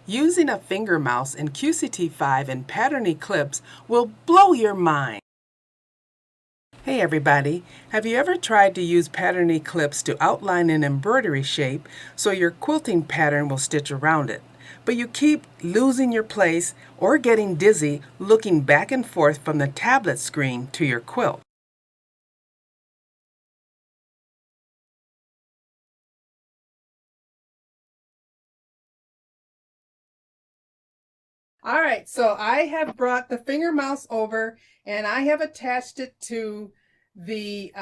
Using a finger mouse in QCT5 and pattern eClipse will blow your mind. Hey everybody, have you ever tried to use pattern eClipse to outline an embroidery shape so your quilting pattern will stitch around it, but you keep losing your place or getting dizzy looking back and forth from the tablet screen to your quilt? All right, so I have brought the finger mouse over and I have attached it to the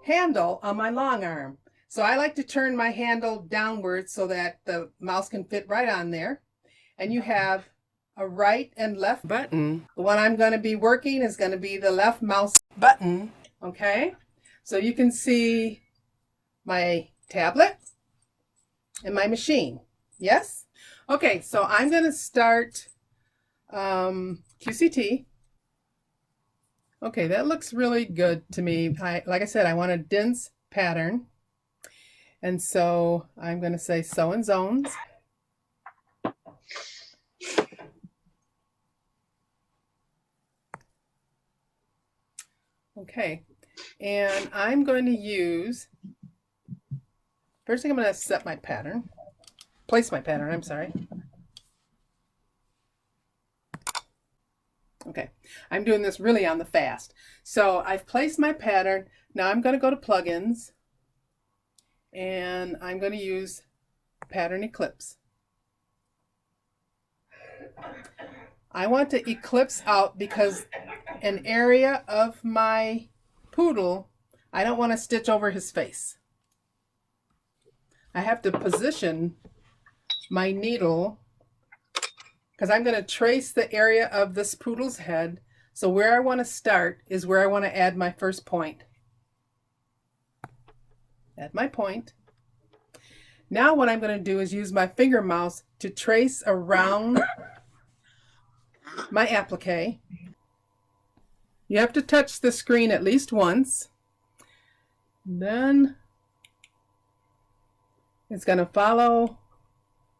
handle on my long arm. So I like to turn my handle downwards so that the mouse can fit right on there. And you have a right and left button. The one I'm going to be working is going to be the left mouse button. Okay, so you can see my tablet and my machine. Yes? Okay, so I'm going to start QCT. Okay, that looks really good to me. Like I said, I want a dense pattern. And so I'm going to say sew in zones. Okay, and I'm going to use, first thing I'm going to set my pattern, place my pattern, I'm sorry. Okay, I'm doing this really on the fast. So I've placed my pattern. Now I'm going to go to plugins and I'm going to use pattern eClipse. I want to eclipse out because an area of my poodle, I don't want to stitch over his face. I have to position my needle because I'm going to trace the area of this poodle's head. So where I want to start is where I want to add my first point. Add my point. Now what I'm going to do is use my finger mouse to trace around my applique. You have to touch the screen at least once. Then it's going to follow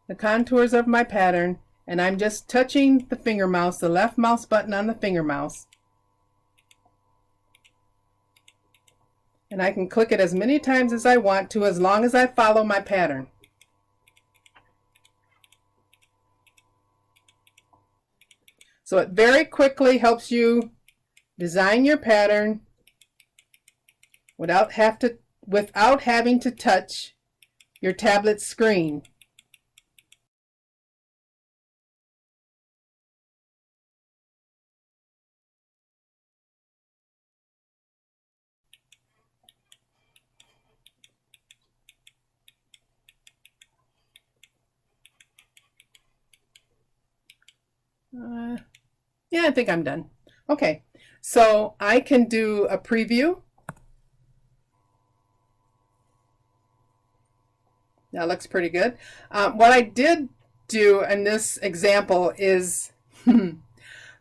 the contours of my pattern, and I'm just touching the finger mouse, the left mouse button on the finger mouse. And I can click it as many times as I want to, as long as I follow my pattern. So it very quickly helps you design your pattern without having to touch your tablet screen. Yeah, I think I'm done. Okay, so I can do a preview. That looks pretty good. What I did do in this example is I'm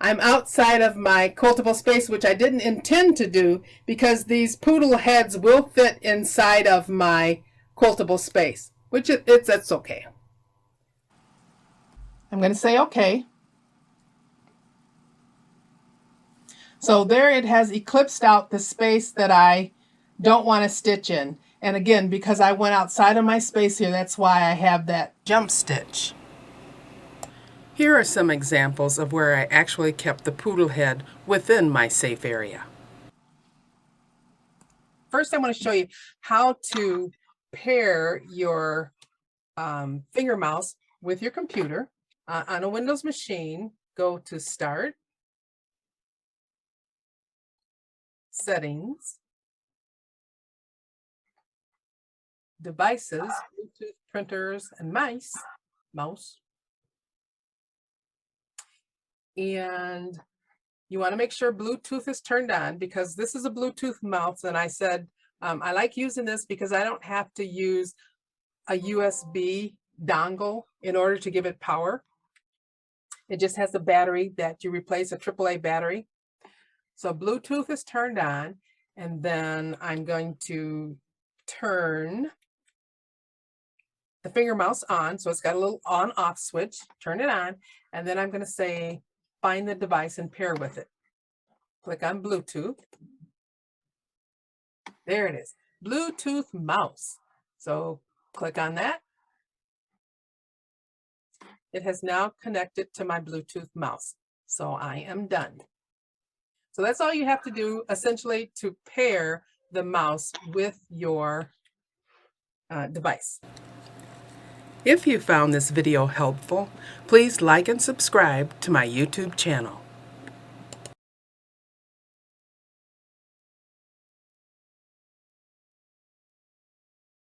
outside of my quiltable space, which I didn't intend to do because these poodle heads will fit inside of my quiltable space, which that's okay. I'm going to say okay. So there it has eclipsed out the space that I don't want to stitch in. And again, because I went outside of my space here, that's why I have that jump stitch. Here are some examples of where I actually kept the poodle head within my safe area. First, I want to show you how to pair your finger mouse with your computer. On a Windows machine, go to Start, Settings, Devices, Bluetooth, Printers, and Mouse. And you want to make sure Bluetooth is turned on because this is a Bluetooth mouse. And I said, I like using this because I don't have to use a USB dongle in order to give it power. It just has a battery that you replace, a AAA battery. So Bluetooth is turned on, and then I'm going to turn the finger mouse on, so it's got a little on-off switch. Turn it on, and then I'm going to say, find the device and pair with it. Click on Bluetooth. There it is, Bluetooth mouse. So click on that. It has now connected to my Bluetooth mouse. So I am done. So that's all you have to do essentially to pair the mouse with your device. If you found this video helpful, please like and subscribe to my YouTube channel.